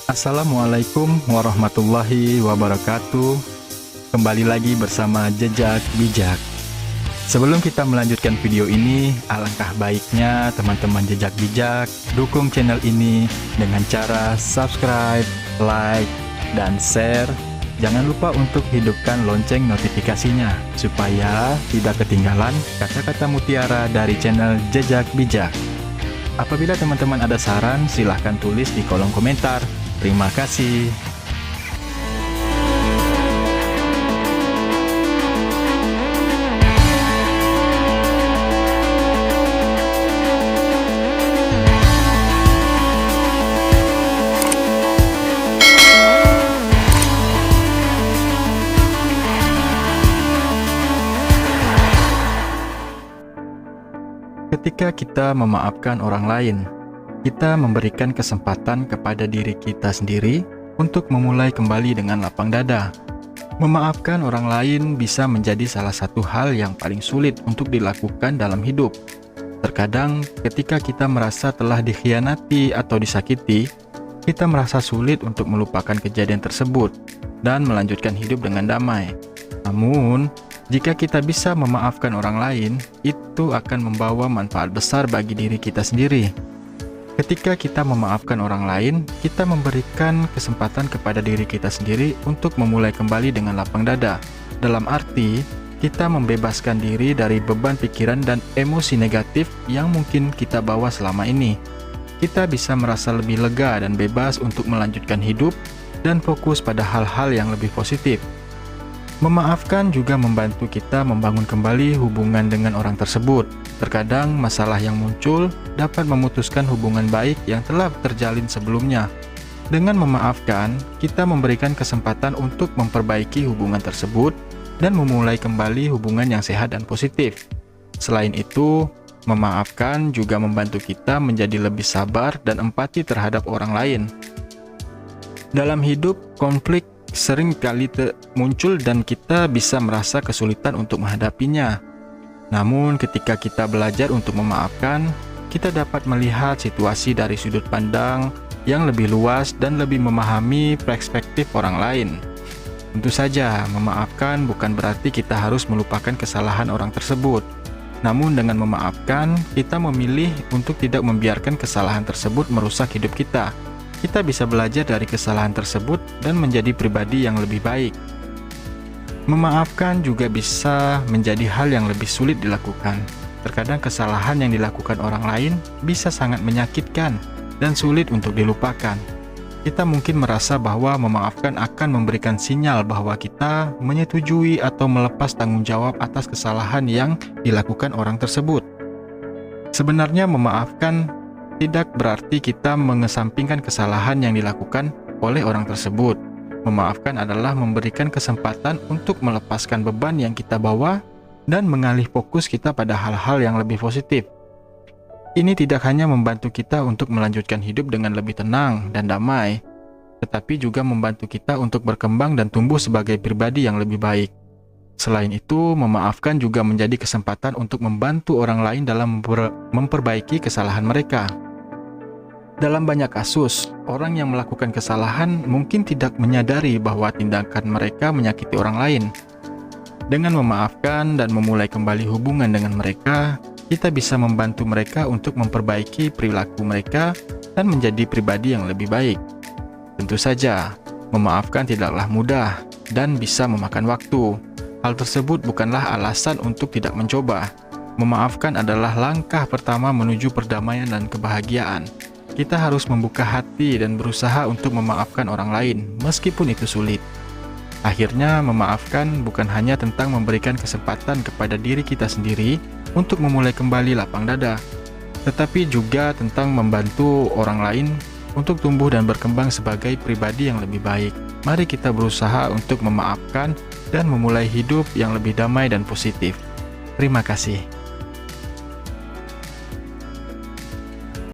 Assalamualaikum warahmatullahi wabarakatuh. Kembali lagi bersama Jejak Bijak. Sebelum kita melanjutkan video ini, alangkah baiknya teman-teman Jejak Bijak dukung channel ini dengan cara subscribe, like, dan share. Jangan lupa untuk hidupkan lonceng notifikasinya supaya tidak ketinggalan kata-kata mutiara dari channel Jejak Bijak. Apabila teman-teman ada saran, silahkan tulis di kolom komentar. Terima kasih. Ketika kita memaafkan orang lain, kita memberikan kesempatan kepada diri kita sendiri untuk memulai kembali dengan lapang dada. Memaafkan orang lain bisa menjadi salah satu hal yang paling sulit untuk dilakukan dalam hidup. Terkadang, ketika kita merasa telah dikhianati atau disakiti, kita merasa sulit untuk melupakan kejadian tersebut dan melanjutkan hidup dengan damai. Namun, jika kita bisa memaafkan orang lain, itu akan membawa manfaat besar bagi diri kita sendiri. Ketika kita memaafkan orang lain, kita memberikan kesempatan kepada diri kita sendiri untuk memulai kembali dengan lapang dada. Dalam arti, kita membebaskan diri dari beban pikiran dan emosi negatif yang mungkin kita bawa selama ini. Kita bisa merasa lebih lega dan bebas untuk melanjutkan hidup dan fokus pada hal-hal yang lebih positif. Memaafkan juga membantu kita membangun kembali hubungan dengan orang tersebut. Terkadang masalah yang muncul dapat memutuskan hubungan baik yang telah terjalin sebelumnya. Dengan memaafkan, kita memberikan kesempatan untuk memperbaiki hubungan tersebut dan memulai kembali hubungan yang sehat dan positif. Selain itu, memaafkan juga membantu kita menjadi lebih sabar dan empati terhadap orang lain. Dalam hidup, konflik sering kali muncul dan kita bisa merasa kesulitan untuk menghadapinya. Namun ketika kita belajar untuk memaafkan, kita dapat melihat situasi dari sudut pandang yang lebih luas dan lebih memahami perspektif orang lain. Tentu saja, memaafkan bukan berarti kita harus melupakan kesalahan orang tersebut. Namun dengan memaafkan, kita memilih untuk tidak membiarkan kesalahan tersebut merusak hidup kita. Kita bisa belajar dari kesalahan tersebut dan menjadi pribadi yang lebih baik. Memaafkan juga bisa menjadi hal yang lebih sulit dilakukan. Terkadang kesalahan yang dilakukan orang lain bisa sangat menyakitkan dan sulit untuk dilupakan. Kita mungkin merasa bahwa memaafkan akan memberikan sinyal bahwa kita menyetujui atau melepas tanggung jawab atas kesalahan yang dilakukan orang tersebut. Sebenarnya memaafkan tidak berarti kita mengesampingkan kesalahan yang dilakukan oleh orang tersebut. Memaafkan adalah memberikan kesempatan untuk melepaskan beban yang kita bawa dan mengalih fokus kita pada hal-hal yang lebih positif. Ini tidak hanya membantu kita untuk melanjutkan hidup dengan lebih tenang dan damai, tetapi juga membantu kita untuk berkembang dan tumbuh sebagai pribadi yang lebih baik. Selain itu, memaafkan juga menjadi kesempatan untuk membantu orang lain dalam memperbaiki kesalahan mereka. Dalam banyak kasus, orang yang melakukan kesalahan mungkin tidak menyadari bahwa tindakan mereka menyakiti orang lain. Dengan memaafkan dan memulai kembali hubungan dengan mereka, kita bisa membantu mereka untuk memperbaiki perilaku mereka dan menjadi pribadi yang lebih baik. Tentu saja, memaafkan tidaklah mudah dan bisa memakan waktu. Hal tersebut bukanlah alasan untuk tidak mencoba. Memaafkan adalah langkah pertama menuju perdamaian dan kebahagiaan. Kita harus membuka hati dan berusaha untuk memaafkan orang lain, meskipun itu sulit. Akhirnya, memaafkan bukan hanya tentang memberikan kesempatan kepada diri kita sendiri untuk memulai kembali lapang dada, tetapi juga tentang membantu orang lain untuk tumbuh dan berkembang sebagai pribadi yang lebih baik. Mari kita berusaha untuk memaafkan dan memulai hidup yang lebih damai dan positif. Terima kasih.